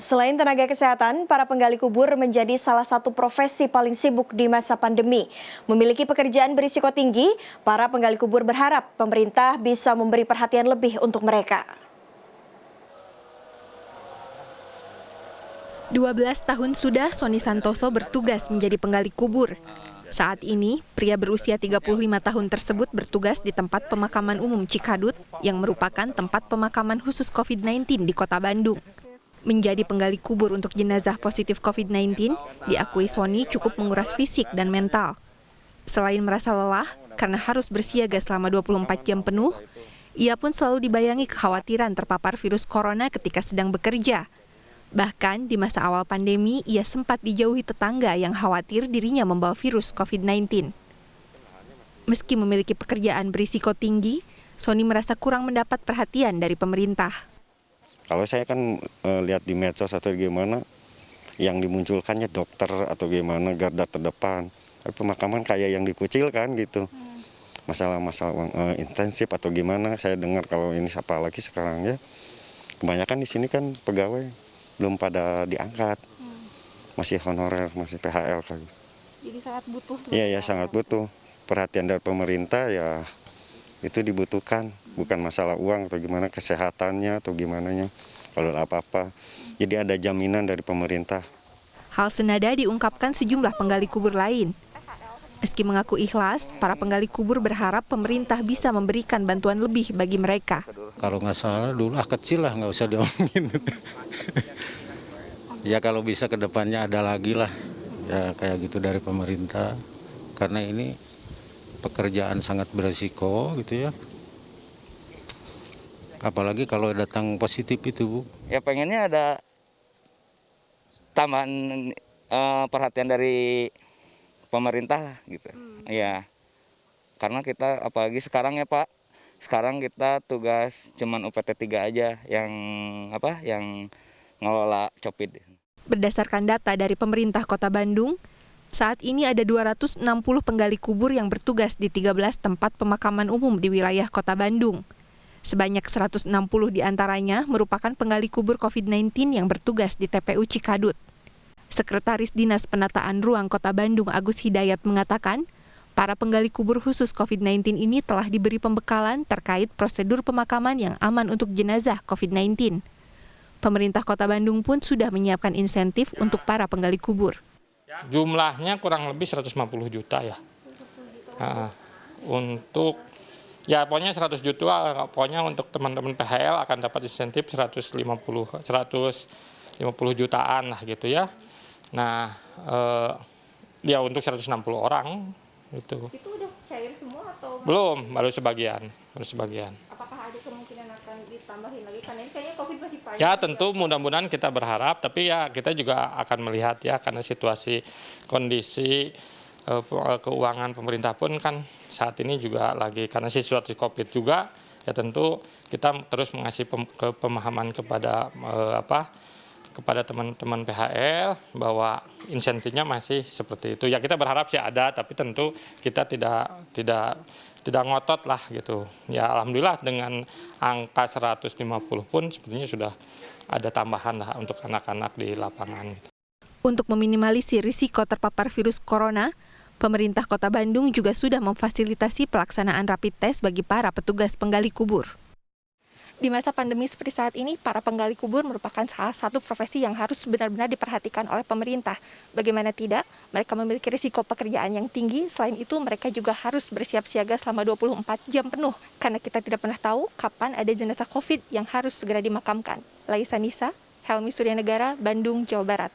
Selain tenaga kesehatan, para penggali kubur menjadi salah satu profesi paling sibuk di masa pandemi. Memiliki pekerjaan berisiko tinggi, para penggali kubur berharap pemerintah bisa memberi perhatian lebih untuk mereka. 12 tahun sudah Sony Santoso bertugas menjadi penggali kubur. Saat ini, pria berusia 35 tahun tersebut bertugas di tempat pemakaman umum Cikadut yang merupakan tempat pemakaman khusus COVID-19 di Kota Bandung. Menjadi penggali kubur untuk jenazah positif COVID-19, diakui Sony cukup menguras fisik dan mental. Selain merasa lelah karena harus bersiaga selama 24 jam penuh, ia pun selalu dibayangi kekhawatiran terpapar virus corona ketika sedang bekerja. Bahkan di masa awal pandemi, ia sempat dijauhi tetangga yang khawatir dirinya membawa virus COVID-19. Meski memiliki pekerjaan berisiko tinggi, Sony merasa kurang mendapat perhatian dari pemerintah. Kalau saya kan lihat di medsos atau gimana, yang dimunculkannya dokter atau gimana, garda terdepan. Tapi pemakaman kayak yang dikucilkan gitu. Masalah-masalah intensif atau gimana, saya dengar kalau ini apalagi sekarang ya. Kebanyakan di sini kan pegawai belum pada diangkat. Masih honorer, masih PHL kan. Jadi sangat butuh. Iya, sangat butuh. Perhatian dari pemerintah ya itu dibutuhkan, bukan masalah uang atau gimana, kesehatannya atau gimananya, kalau ada apa-apa. Jadi ada jaminan dari pemerintah. Hal senada diungkapkan sejumlah penggali kubur lain. Meski mengaku ikhlas, para penggali kubur berharap pemerintah bisa memberikan bantuan lebih bagi mereka. Kalau nggak salah dulu kecil lah, nggak usah diomongin. Ya kalau bisa ke depannya ada lagi lah, ya kayak gitu dari pemerintah. Karena ini pekerjaan sangat beresiko gitu ya. Apalagi kalau datang positif itu, Bu. Ya pengennya ada tambahan perhatian dari pemerintah lah gitu. Ya. Karena kita apalagi sekarang ya Pak, sekarang kita tugas cuman UPT 3 aja yang ngelola COVID. Berdasarkan data dari pemerintah Kota Bandung, saat ini ada 260 penggali kubur yang bertugas di 13 tempat pemakaman umum di wilayah Kota Bandung. Sebanyak 160 diantaranya merupakan penggali kubur COVID-19 yang bertugas di TPU Cikadut. Sekretaris Dinas Penataan Ruang Kota Bandung Agus Hidayat mengatakan, para penggali kubur khusus COVID-19 ini telah diberi pembekalan terkait prosedur pemakaman yang aman untuk jenazah COVID-19. Pemerintah Kota Bandung pun sudah menyiapkan insentif untuk para penggali kubur. Jumlahnya kurang lebih 150 juta ya. Untuk ya pokoknya 100 juta, pokoknya untuk teman-teman PHL akan dapat insentif 150 jutaan lah gitu ya. Nah, ya untuk 160 orang gitu. Itu udah cair semua atau belum? Baru sebagian. Apakah ada kemungkinan akan ditambahin lagi? Karena ini kayaknya COVID masih panjang. Ya tentu mudah-mudahan kita berharap, tapi ya kita juga akan melihat ya karena situasi kondisi keuangan pemerintah pun kan saat ini juga lagi karena situasi COVID juga, ya tentu kita terus mengasih pemahaman kepada kepada teman-teman PHL bahwa insentifnya masih seperti itu. Ya kita berharap sih ada, tapi tentu kita tidak ngotot lah gitu. Ya alhamdulillah dengan angka 150 pun sepertinya sudah ada tambahan lah untuk anak-anak di lapangan. Untuk meminimalisir risiko terpapar virus corona, pemerintah Kota Bandung juga sudah memfasilitasi pelaksanaan rapid test bagi para petugas penggali kubur. Di masa pandemi seperti saat ini, para penggali kubur merupakan salah satu profesi yang harus benar-benar diperhatikan oleh pemerintah. Bagaimana tidak, mereka memiliki risiko pekerjaan yang tinggi, selain itu mereka juga harus bersiap siaga selama 24 jam penuh, karena kita tidak pernah tahu kapan ada jenazah COVID yang harus segera dimakamkan. Laisa Nisa, Helmi Suryanegara, Bandung, Jawa Barat.